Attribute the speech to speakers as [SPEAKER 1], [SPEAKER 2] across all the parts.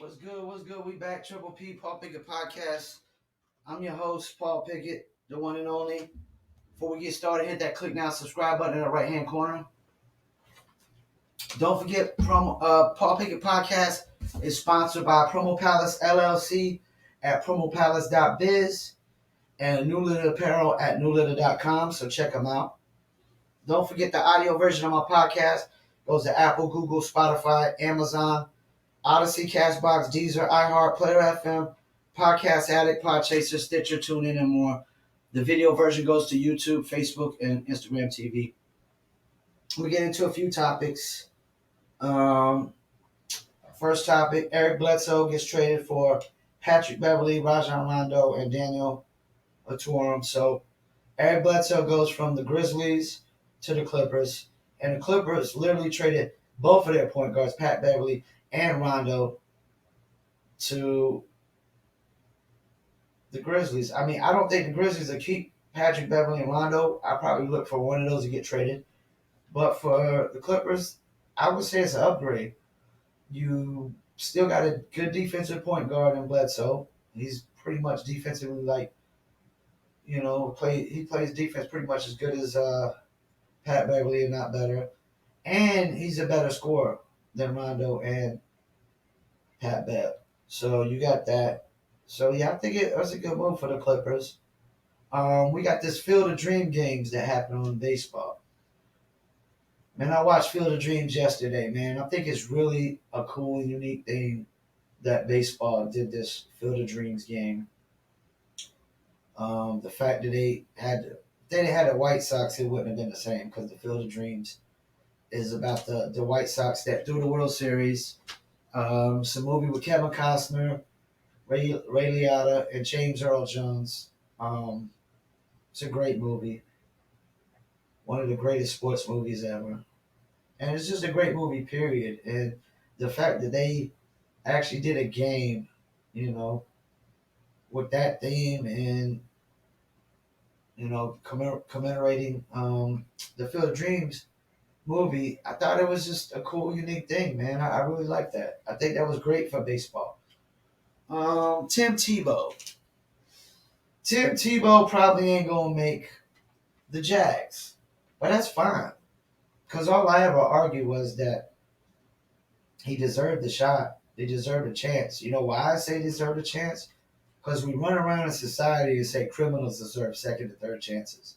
[SPEAKER 1] What's good? What's good? We back. Triple P, Paul Pickett Podcast. I'm your host, Paul Pickett, the one and only. Before we get started, hit that click now, subscribe button in the right hand corner. Don't forget, Paul Pickett Podcast is sponsored by Promo Palace LLC at promopalace.biz and New Litter Apparel at newlitter.com. So check them out. Don't forget the audio version of my podcast goes to Apple, Google, Spotify, Amazon, Odyssey, Castbox, Deezer, iHeart, Player FM, Podcast Addict, Podchaser, Stitcher, TuneIn, and more. The video version goes to YouTube, Facebook, and Instagram TV. We get into a few topics. First topic, Eric Bledsoe gets traded for Patrick Beverley, Rajon Rondo, and Daniel Atuorum. So Eric Bledsoe goes from the Grizzlies to the Clippers, and the Clippers literally traded both of their point guards, Pat Beverley and Rondo, to the Grizzlies. I mean, I don't think the Grizzlies will keep Patrick Beverley and Rondo. I probably look for one of those to get traded. But for the Clippers, I would say it's an upgrade. You still got a good defensive point guard in Bledsoe. He's pretty much defensively he plays defense pretty much as good as Pat Beverley, if not better. And he's a better scorer than Rondo and Pat Bev. So you got that. So yeah, I think it was a good move for the Clippers. We got this Field of Dream games that happen on baseball. Man, I watched Field of Dreams yesterday, man. I think it's really a cool and unique thing that baseball did this Field of Dreams game. The fact that they didn't have the White Sox, it wouldn't have been the same because the Field of Dreams is about the White Sox that threw the World Series. It's a movie with Kevin Costner, Ray Liotta, and James Earl Jones. It's a great movie. One of the greatest sports movies ever. And it's just a great movie, period. And the fact that they actually did a game, with that theme and, commemorating the Field of Dreams movie, I thought it was just a cool, unique thing, man. I really like that. I think that was great for baseball. Tim Tebow. Tim Tebow probably ain't going to make the Jags, but that's fine. Because all I ever argued was that he deserved the shot. They deserved a chance. You know why I say deserved a chance? Because we run around in society and say criminals deserve second and third chances.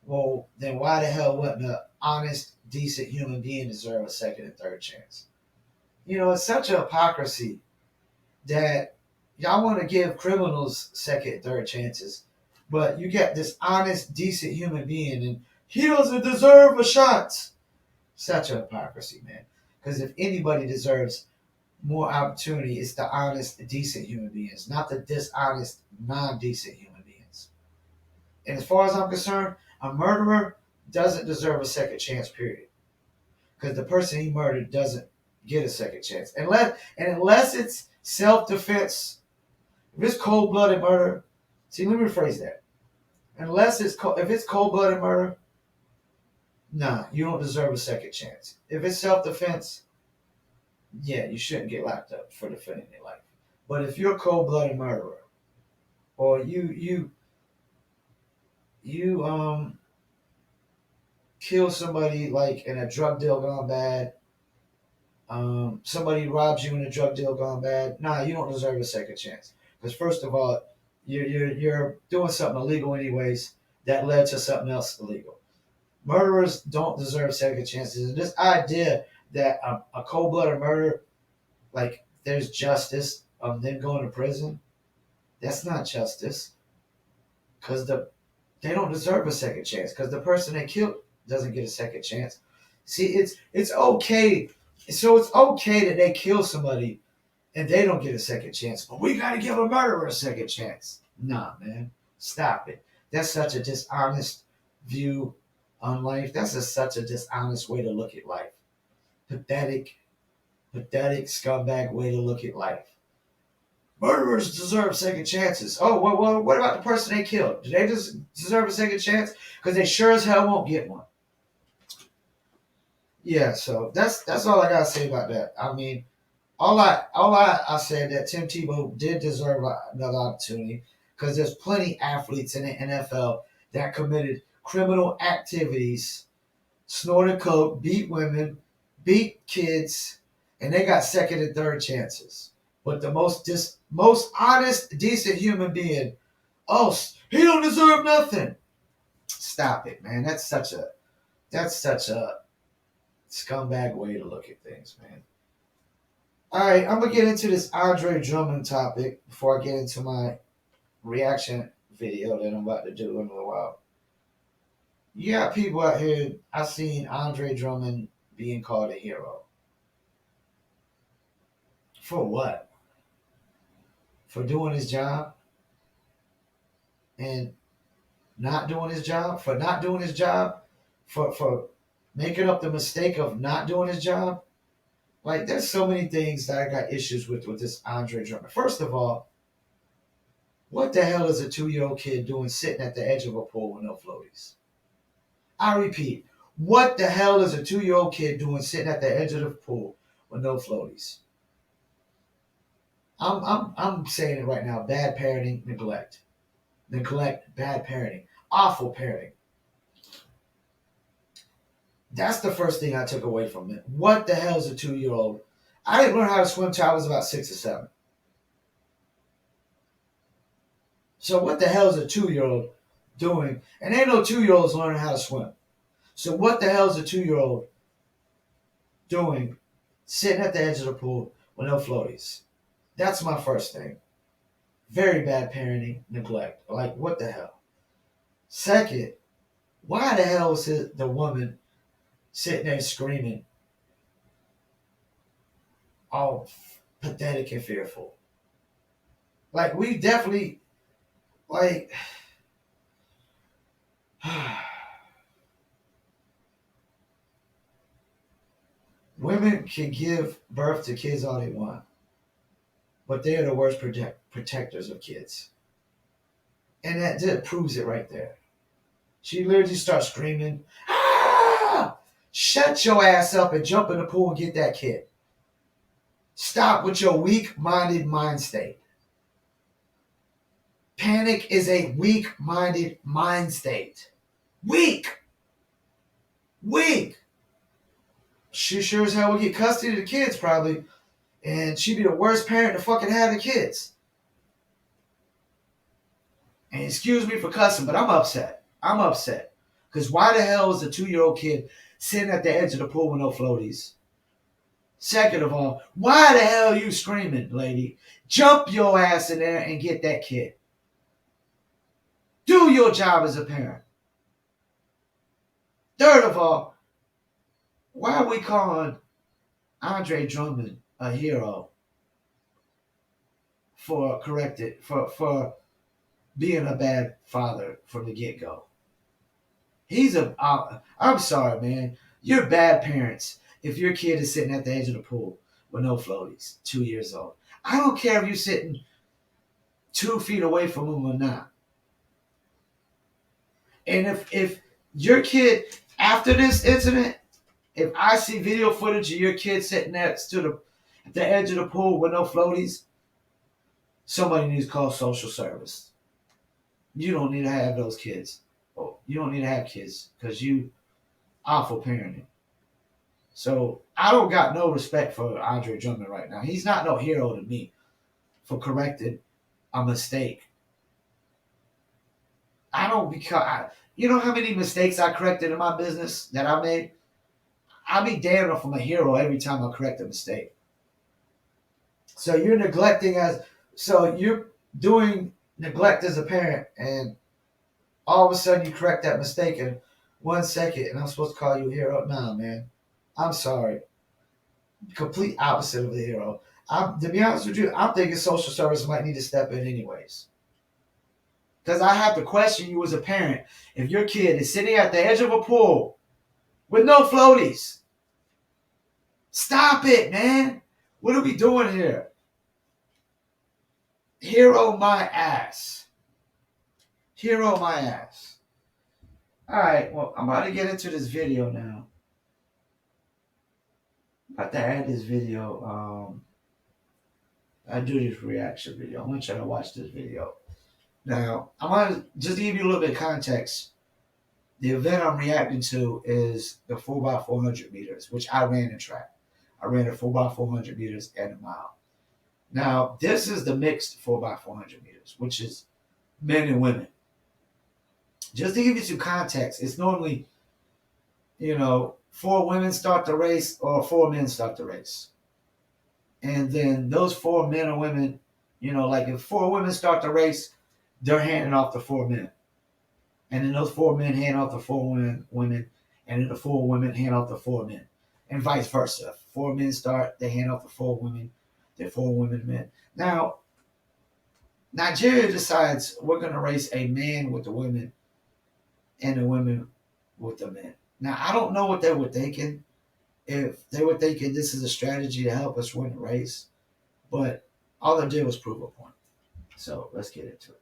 [SPEAKER 1] Well, then why the hell wouldn't an honest, decent human being deserve a second and third chance? It's such a hypocrisy that y'all want to give criminals second and third chances, but you get this honest, decent human being and he doesn't deserve a shot. Such a hypocrisy, man. Because if anybody deserves more opportunity, it's the honest, decent human beings, not the dishonest, non-decent human beings. And as far as I'm concerned, a murderer doesn't deserve a second chance, period. Because the person he murdered doesn't get a second chance. Unless it's self-defense. If it's cold-blooded murder, let me rephrase that. If it's cold-blooded murder, nah, you don't deserve a second chance. If it's self-defense, yeah, you shouldn't get locked up for defending your life. But if you're a cold-blooded murderer, or you kill somebody like in a drug deal gone bad, somebody robs you in a drug deal gone bad, nah, you don't deserve a second chance. Because first of all, you're doing something illegal anyways that led to something else illegal. Murderers don't deserve second chances. And this idea that a cold-blooded murder, like there's justice of them going to prison, that's not justice. Because they don't deserve a second chance. Because the person they killed doesn't get a second chance. See, it's okay. So it's okay that they kill somebody and they don't get a second chance. But we got to give a murderer a second chance. Nah, man. Stop it. That's such a dishonest view on life. That's such a dishonest way to look at life. Pathetic, scumbag way to look at life. Murderers deserve second chances. Oh, well, what about the person they killed? Do they just deserve a second chance? Because they sure as hell won't get one. Yeah, so that's all I gotta say about that. I mean, I said that Tim Tebow did deserve another opportunity because there's plenty athletes in the NFL that committed criminal activities, snorted coke, beat women, beat kids, and they got second and third chances. But the most honest, decent human being, oh, he don't deserve nothing. Stop it, man. That's such a scumbag way to look at things, man. All right, I'm gonna get into this Andre Drummond topic before I get into my reaction video that I'm about to do in a little while. You got people out here. I seen Andre Drummond being called a hero for what? For doing his job and not doing his job. For not doing his job. For making up the mistake of not doing his job. Like there's so many things that I got issues with this Andre Drummond. First of all, what the hell is a 2-year-old kid doing sitting at the edge of a pool with no floaties? I repeat, what the hell is a 2-year-old kid doing sitting at the edge of the pool with no floaties? I'm saying it right now. Bad parenting, neglect, bad parenting, awful parenting. That's the first thing I took away from it. What the hell is a 2-year-old? I didn't learn how to swim till I was about 6 or 7. So what the hell is a 2-year-old doing? And ain't no 2-year-olds learning how to swim. So what the hell is a 2-year-old doing sitting at the edge of the pool with no floaties? That's my first thing. Very bad parenting, neglect. Like, what the hell? Second, why the hell is the woman sitting there screaming, all pathetic and fearful? Like, we definitely, like, women can give birth to kids all they want, but they are the worst protectors of kids. And that proves it right there. She literally starts screaming, ah! Shut your ass up and jump in the pool and get that kid. Stop with your weak-minded mind state. Panic is a weak-minded mind state. Weak. Weak. She sure as hell will get custody of the kids probably, and she'd be the worst parent to fucking have the kids. And excuse me for cussing, but I'm upset. I'm upset. Because why the hell is a 2-year-old kid sitting at the edge of the pool with no floaties? Second of all, why the hell are you screaming, lady? Jump your ass in there and get that kid. Do your job as a parent. Third of all, why are we calling Andre Drummond a hero for being a bad father from the get-go? I'm sorry, man. You're bad parents if your kid is sitting at the edge of the pool with no floaties, 2 years old. I don't care if you're sitting 2 feet away from them or not. And if your kid, after this incident, if I see video footage of your kid sitting at the edge of the pool with no floaties, somebody needs to call social service. You don't need to have those kids. You don't need to have kids because you awful parenting. So I don't got no respect for Andre Drummond right now. He's not no hero to me for correcting a mistake. I don't you know how many mistakes I corrected in my business that I made? I'll be damned if I'm a hero every time I correct a mistake. So you're doing neglect as a parent, and all of a sudden you correct that mistake in 1 second, and I'm supposed to call you a hero? Nah, man. I'm sorry. Complete opposite of the hero. To be honest with you, I'm thinking social service might need to step in anyways. Because I have to question you as a parent if your kid is sitting at the edge of a pool with no floaties. Stop it, man. What are we doing here? Hero my ass. Hero my ass. Alright, well, I'm about to get into this video now. I'm about to add this video. I do this reaction video. I want you to watch this video. Now, I want to just give you a little bit of context. The event I'm reacting to is the 4x400 meters, which I ran in track. I ran a 4x400 meters and a mile. Now, this is the mixed 4x400 meters, which is men and women. Just to give you some context, it's normally, four women start the race or four men start the race. And then those four men or women, like if four women start the race, they're handing off the four men. And then those four men hand off the four women, and then the four women hand off the four men. And vice versa. If four men start, they hand off the four women, the four women men. Now, Nigeria decides we're going to race a man with the women and the women with the men. Now, I don't know what they were thinking. If they were thinking this is a strategy to help us win the race, but all they did was prove a point. So let's get into it.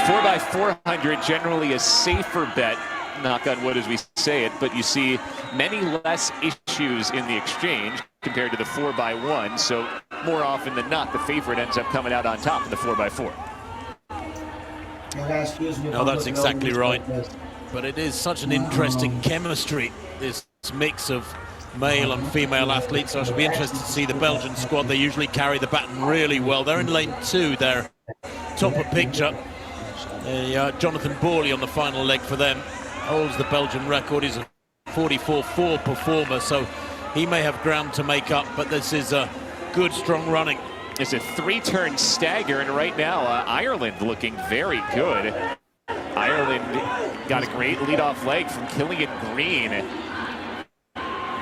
[SPEAKER 2] Four by 400 generally a safer bet, knock on wood as we say it, but you see many less issues in the exchange compared to the 4x1, so more often than not the favorite ends up coming out on top in the 4x4.
[SPEAKER 3] No, that's exactly right. But it is such an interesting chemistry, this mix of male and female athletes. So I should be interested to see the Belgian squad. They usually carry the baton really well. They're in lane 2 there, top of picture. Jonathan Borley on the final leg for them holds the Belgian record. He's a 44.4 performer, so he may have ground to make up, but this is a good, strong running.
[SPEAKER 2] It's a 3-turn stagger, and right now Ireland looking very good. Ireland got a great leadoff leg from Killian Green.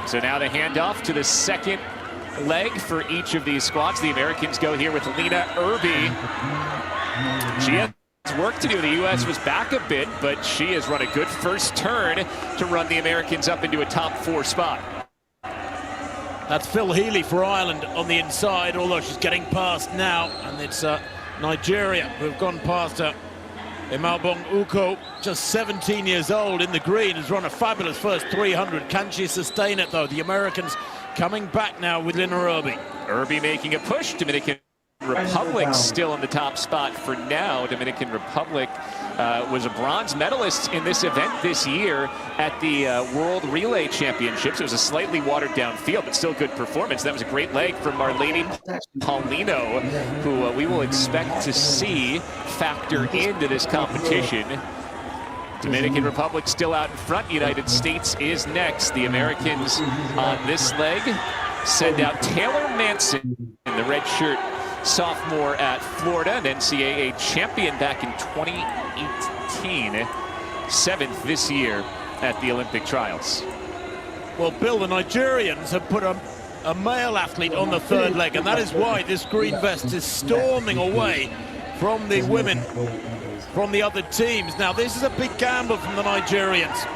[SPEAKER 2] So now the handoff to the second leg for each of these squads. The Americans go here with Lena Irby. She has work to do. The U.S. was back a bit, but she has run a good first turn to run the Americans up into a top 4 spot.
[SPEAKER 3] That's Phil Healy for Ireland on the inside, although she's getting past now, and it's Nigeria who have gone past her. Imalbong Uko, just 17 years old in the green, has run a fabulous first 300. Can she sustain it, though? The Americans coming back now with Lena Irby.
[SPEAKER 2] Irby making a push. Dominican Republic still in the top spot for now. Dominican Republic was a bronze medalist in this event this year at the World Relay Championships. It was a slightly watered down field, but still good performance. That was a great leg from Marlene Paulino, who we will expect to see factor into this competition. Dominican Republic still out in front. United States is next. The Americans on this leg send out Taylor Manson in the red shirt. Sophomore at Florida, an NCAA champion back in 2018, 7th this year at the Olympic trials.
[SPEAKER 3] Well, Bill, the Nigerians have put a male athlete on the third leg, and that is why this green vest is storming away from the women, from the other teams. Now, this is a big gamble from the Nigerians.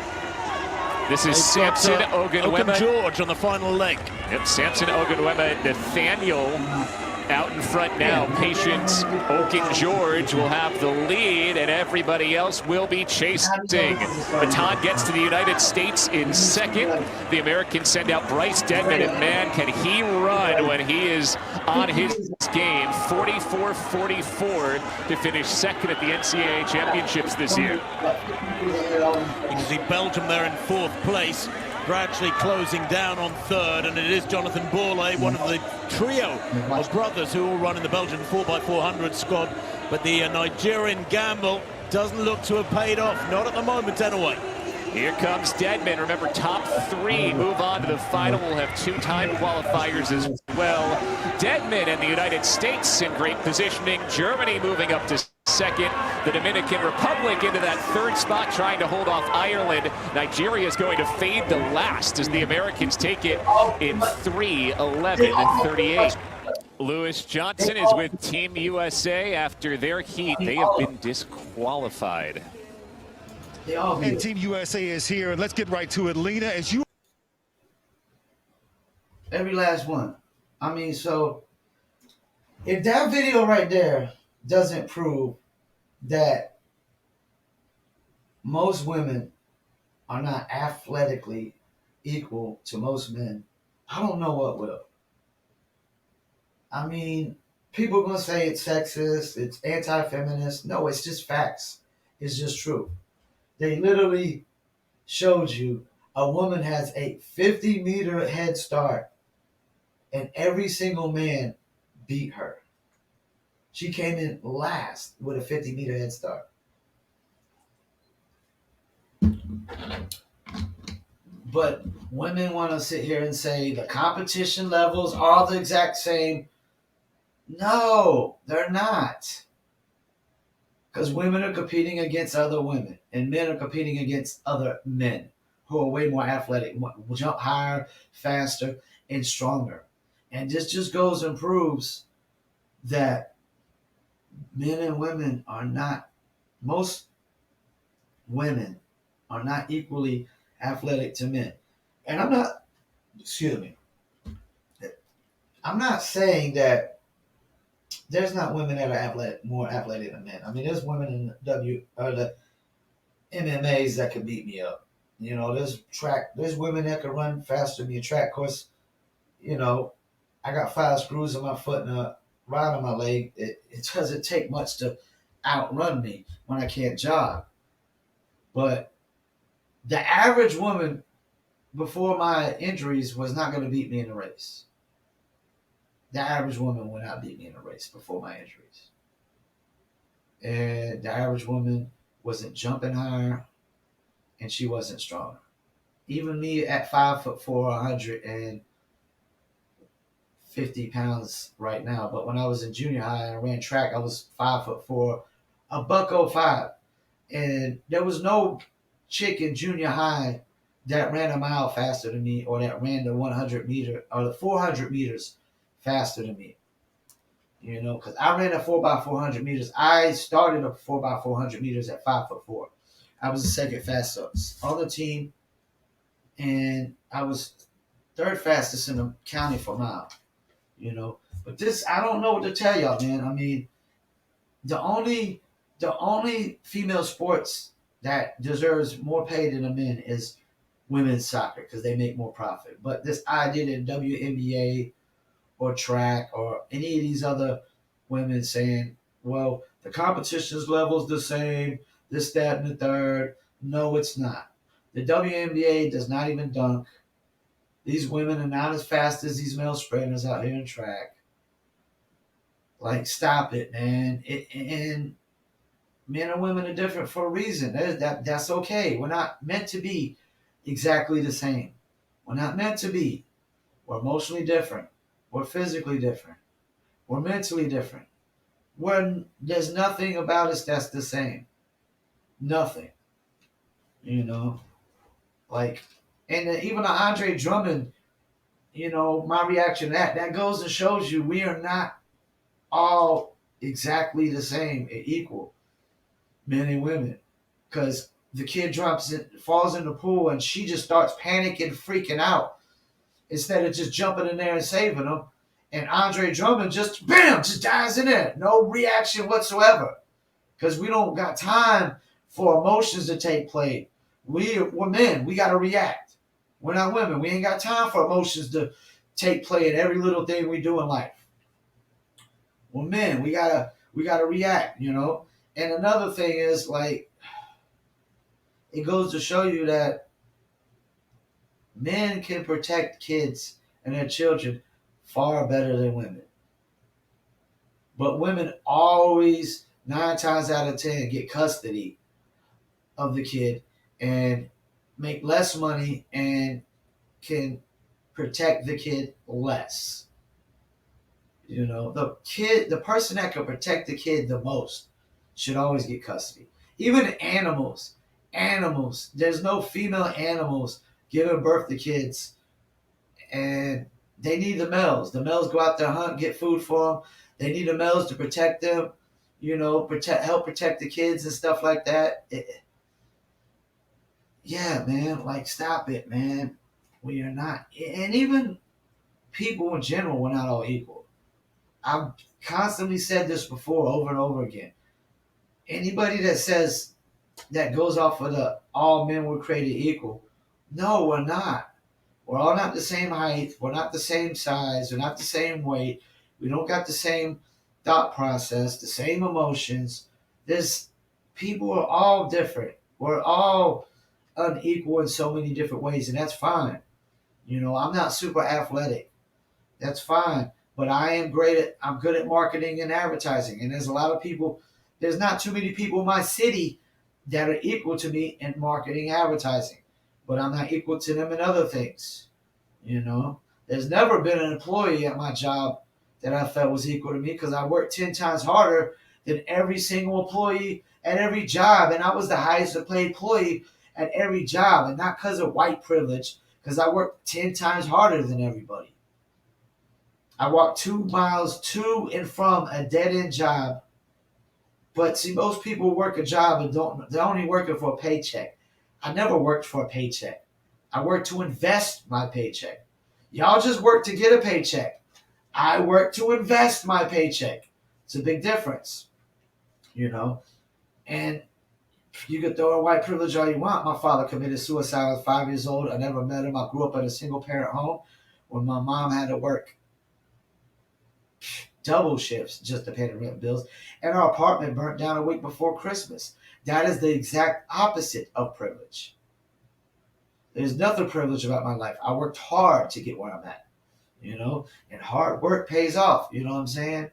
[SPEAKER 2] This is Samson Ogunwema
[SPEAKER 3] George on the final leg.
[SPEAKER 2] Yep, Samson Ogunwema, Nathaniel out in front now. Patience Okin George will have the lead, and everybody else will be chasing. Baton gets to the United States in second. The Americans send out Bryce Deadman, and man, can he run when he is on his game. 44-44 to finish second at the NCAA Championships this year.
[SPEAKER 3] You can see Belgium there in 4th place, gradually closing down on 3rd, and it is Jonathan Borley, one of the trio of brothers who all run in the Belgian 4x400 squad. But the Nigerian gamble doesn't look to have paid off, not at the moment anyway.
[SPEAKER 2] Here comes Deadman. Remember, top 3 move on to the final. We'll have 2 time qualifiers as well. Deadman and the United States in great positioning. Germany moving up to second. The Dominican Republic into that 3rd spot, trying to hold off Ireland. Nigeria is going to fade to last as the Americans take it in 3:11:38. Lewis Johnson is with Team USA after their heat. They have been disqualified.
[SPEAKER 4] And Team USA is here, and let's get right to it. Lena, as you...
[SPEAKER 1] Every last one. I mean, so if that video right there doesn't prove that most women are not athletically equal to most men, I don't know what will. I mean, people are gonna say it's sexist, it's anti-feminist. No, it's just facts. It's just true. They literally showed you a woman has a 50-meter head start, and every single man beat her. She came in last with a 50-meter head start. But women want to sit here and say the competition levels are the exact same. No, they're not. Because women are competing against other women, and men are competing against other men who are way more athletic, will jump higher, faster, and stronger. And this just goes and proves that men and women are not, most women are not equally athletic to men. And I'm not, excuse me, I'm not saying that there's not women that are athletic, more athletic than men. I mean, there's women in the MMAs that could beat me up. You know, there's women that could run faster than me in track. Of course, you know, I got 5 screws in my foot and a rod on my leg. It doesn't take much to outrun me when I can't jog. But the average woman before my injuries was not going to beat me in a race. The average woman would not beat me in a race before my injuries. And the average woman wasn't jumping higher, and she wasn't stronger. Even me at 5'4", 150 pounds right now. But when I was in junior high and I ran track, I was 5'4", $105. And there was no chick in junior high that ran a mile faster than me, or that ran the 100 meter or the 400 meters faster than me. You know, because I ran a 4x400 meters. I started a 4x400 meters at 5'4". I was the second fastest on the team, and I was third fastest in the county for mile. You know, but this, I don't know what to tell y'all, man. I mean, the only female sports that deserves more pay than the men is women's soccer, because they make more profit. But this idea that WNBA or track or any of these other women saying, well, the competition's level's the same, this, that, and the third. No, it's not. The WNBA does not even dunk. These women are not as fast as these male sprinters out here in track. Like, stop it, man. And men and women are different for a reason. That's okay. We're not meant to be exactly the same. We're not meant to be. We're emotionally different. We're physically different. We're mentally different. There's nothing about us that's the same. Nothing. You know? Like, and even Andre Drummond, you know, my reaction to that goes and shows you we are not all exactly the same and equal, men and women. Because the kid falls in the pool, and she just starts panicking, freaking out, instead of just jumping in there and saving him. And Andre Drummond just, bam, just dives in there. No reaction whatsoever. Because we don't got time for emotions to take place. We're men. We got to react. We're not women. We ain't got time for emotions to take play in every little thing we do in life. We're men. We gotta react, you know. And another thing is, like, it goes to show you that men can protect kids and their children far better than women. But women always, 9 times out of 10, get custody of the kid and make less money and can protect the kid less. You know, the person that can protect the kid the most should always get custody. Even animals, there's no female animals giving birth to kids, and they need the males. The males go out there, hunt, get food for them. They need the males to protect them, you know, help protect the kids and stuff like that. Yeah, man, like, stop it, man. We are not, and even people in general, we're not all equal. I've constantly said this before, over and over again. Anybody that says that goes off of the all men were created equal. No, we're not. We're all not the same height. We're not the same size. We're not the same weight. We don't got the same thought process, the same emotions. There's people are all different. We're all unequal in so many different ways, and that's fine. I'm not super athletic. That's fine. But I'm good at marketing and advertising. And there's not too many people in my city that are equal to me in marketing and advertising. But I'm not equal to them in other things. There's never been an employee at my job that I felt was equal to me because I worked 10 times harder than every single employee at every job. And I was the highest paid employee at every job. And not because of white privilege, because I worked 10 times harder than everybody. I walked 2 miles to and from a dead-end job. But see, most people work a job and they're only working for a paycheck. I never worked for a paycheck. I worked to invest my paycheck. Y'all just work to get a paycheck. I work to invest my paycheck. It's a big difference, And you could throw a white privilege all you want. My father committed suicide. I was 5 years old. I never met him. I grew up in a single-parent home where my mom had to work double shifts just to pay the rent bills. And our apartment burnt down a week before Christmas. That is the exact opposite of privilege. There's nothing privileged about my life. I worked hard to get where I'm at, and hard work pays off. You know what I'm saying?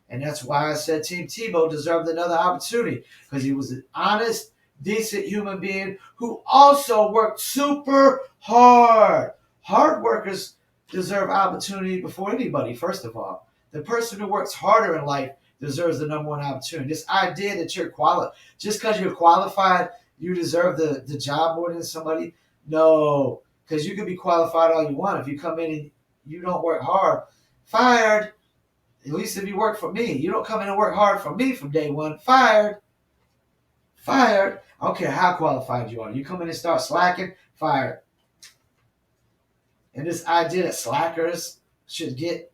[SPEAKER 1] And that's why I said Team Tebow deserved another opportunity because he was an honest, decent human being who also worked super hard. Hard workers deserve opportunity before anybody, first of all. The person who works harder in life deserves the number one opportunity. This idea that you're qualified, just because you're qualified, you deserve the job more than somebody. No, because you can be qualified all you want. If you come in and you don't work hard, fired. At least if you work for me. You don't come in and work hard for me from day one, fired. Fired. I don't care how qualified you are. You come in and start slacking, fired. And this idea that slackers should get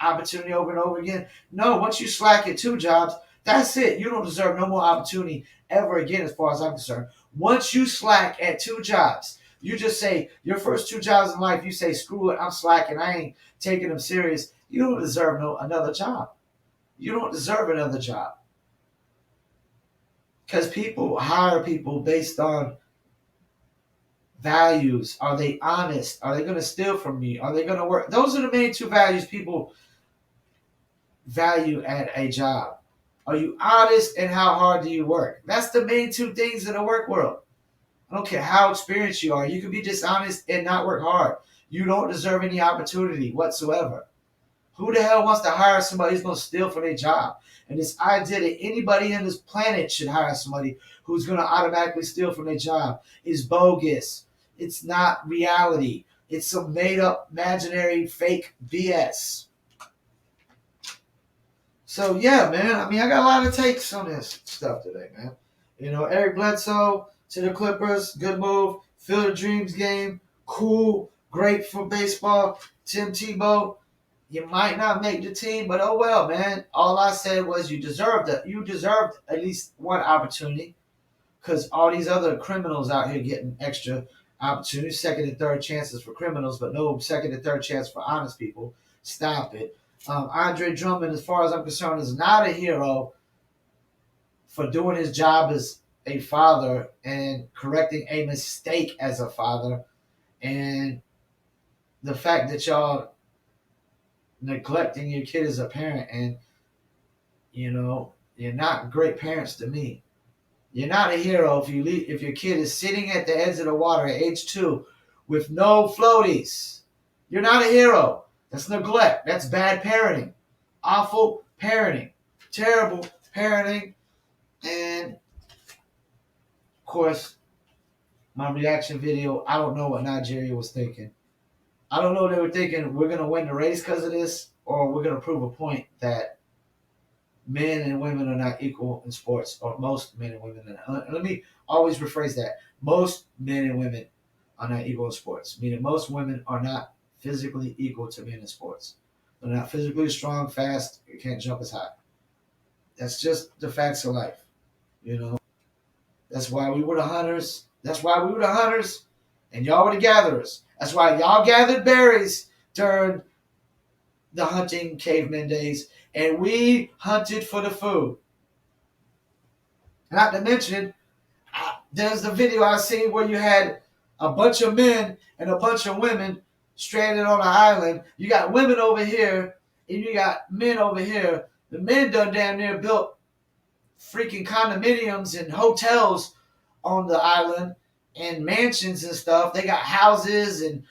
[SPEAKER 1] opportunity over and over again. No, once you slack at 2 jobs, that's it. You don't deserve no more opportunity ever again, as far as I'm concerned. Once you slack at 2 jobs, you just say your first 2 jobs in life, you say, screw it, I'm slacking. I ain't taking them serious. You don't deserve another job. You don't deserve another job. Because people hire people based on values. Are they honest? Are they going to steal from me? Are they going to work? Those are the main 2 values people value at a job. Are you honest and how hard do you work? That's the main 2 things in the work world. I don't care how experienced you are. You can be dishonest and not work hard. You don't deserve any opportunity whatsoever. Who the hell wants to hire somebody who's going to steal from their job? And this idea that anybody on this planet should hire somebody who's going to automatically steal from their job is bogus. It's not reality. It's some made-up, imaginary, fake BS. So, yeah, man. I mean, I got a lot of takes on this stuff today, man. Eric Bledsoe to the Clippers. Good move. Field of Dreams game. Cool. Great for baseball. Tim Tebow. You might not make the team, but oh well, man. All I said was you deserved at least one opportunity because all these other criminals out here getting extra opportunities, second and third chances for criminals, but no second and third chance for honest people. Stop it. Andre Drummond, as far as I'm concerned, is not a hero for doing his job as a father and correcting a mistake as a father. And the fact that y'all neglecting your kid as a parent, and you're not great parents to me. You're not a hero if your kid is sitting at the edge of the water at age 2 with no floaties. You're not a hero. That's neglect. That's bad parenting. Awful parenting. Terrible parenting. And of course, my reaction video, I don't know what Nigeria was thinking. I don't know if they were thinking we're going to win the race because of this, or we're going to prove a point that men and women are not equal in sports, or most men and women. Let me always rephrase that. Most men and women are not equal in sports, meaning most women are not physically equal to men in sports. They're not physically strong, fast, you can't jump as high. That's just the facts of life, That's why we were the hunters. That's why we were the hunters, and y'all were the gatherers. That's why y'all gathered berries during the hunting caveman days, and we hunted for the food. Not to mention, there's the video I seen where you had a bunch of men and a bunch of women stranded on an island. You got women over here, and you got men over here. The men done damn near built freaking condominiums and hotels on the island and mansions and stuff. They got houses and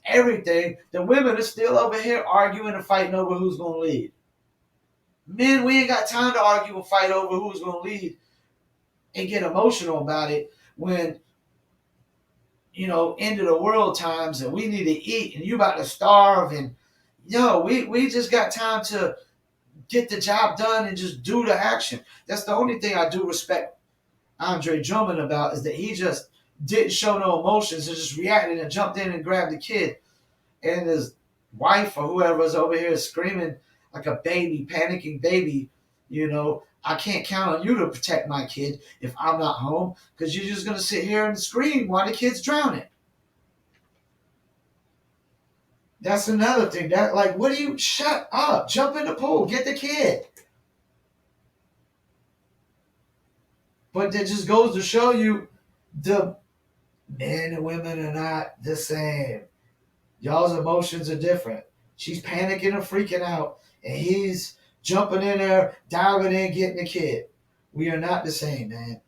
[SPEAKER 1] everything. The women are still over here arguing and fighting over who's going to lead. Men, we ain't got time to argue and fight over who's going to lead and get emotional about it when, end of the world times and we need to eat and you about to starve. And, we just got time to get the job done and just do the action. That's the only thing I do respect Andre Drummond about, is that he just didn't show no emotions and just reacted and jumped in and grabbed the kid. And his wife or whoever is over here screaming like a baby, panicking baby, I can't count on you to protect my kid if I'm not home, because you're just going to sit here and scream while the kid's drowning. That's another thing. Shut up, jump in the pool, get the kid. But that just goes to show you the men and women are not the same. Y'all's emotions are different. She's panicking and freaking out, and he's jumping in there, diving in, getting the kid. We are not the same, man.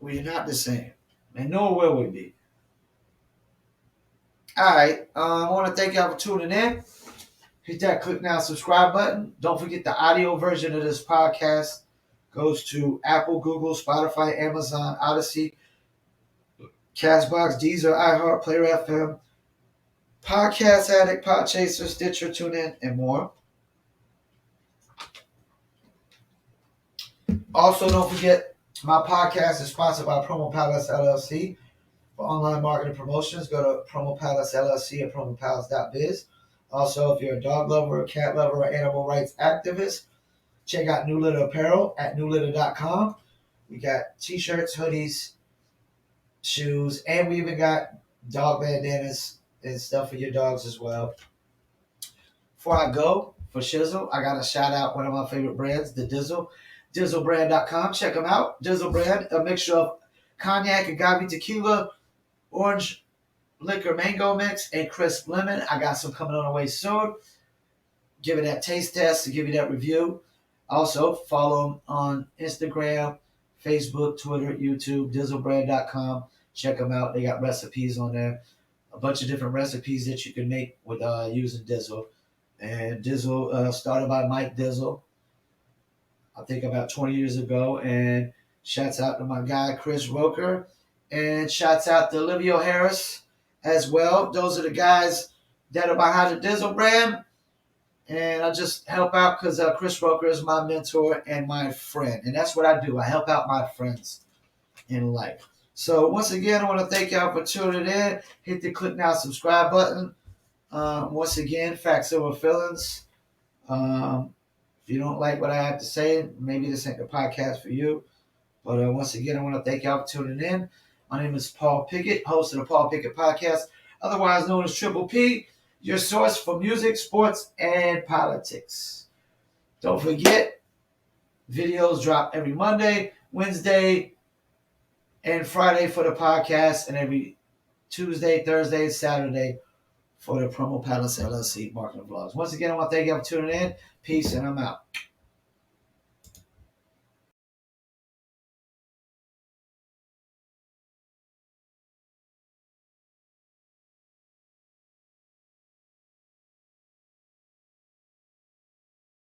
[SPEAKER 1] We are not the same. And nor will we be. All right. I want to thank y'all for tuning in. Hit that click now subscribe button. Don't forget the audio version of this podcast goes to Apple, Google, Spotify, Amazon, Odyssey, Castbox, Deezer, iHeart, Player FM, Podcast Addict, Podchaser, Stitcher, TuneIn, and more. Also, don't forget, my podcast is sponsored by Promo Palace LLC. For online marketing promotions, go to Promo Palace LLC at promopalace.biz. Also, if you're a dog lover, a cat lover, or animal rights activist, check out New Litter Apparel at newlitter.com. We got t-shirts, hoodies, shoes, and we even got dog bandanas and stuff for your dogs as well. Before I go, for Shizzle, I got to shout out one of my favorite brands, the Dizzle. DizzleBrand.com. Check them out. Dizzle Brand, a mixture of cognac, agave tequila, orange liquor mango mix, and crisp lemon. I got some coming on the way soon. Give it that taste test to give you that review. Also, follow them on Instagram, Facebook, Twitter, YouTube, DizzleBrand.com. Check them out. They got recipes on there. A bunch of different recipes that you can make with using Dizzle. And Dizzle started by Mike Dizzle, I think about 20 years ago. And shouts out to my guy, Chris Roker. And shouts out to Olivia Harris as well. Those are the guys that are behind the Dizzle brand. And I just help out because Chris Roker is my mentor and my friend. And that's what I do. I help out my friends in life. So once again, I want to thank y'all for tuning in. Hit the click now subscribe button. Once again, facts over feelings. If you don't like what I have to say, maybe this ain't the podcast for you. But once again, I want to thank y'all for tuning in. My name is Paul Pickett, host of the Paul Pickett Podcast, otherwise known as Triple P, your source for music, sports, and politics. Don't forget, videos drop every Monday, Wednesday, and Friday for the podcast, and every Tuesday, Thursday, and Saturday for the Promo Palace LLC marketing vlogs. Once again, I want to thank you for tuning in. Peace, and I'm out.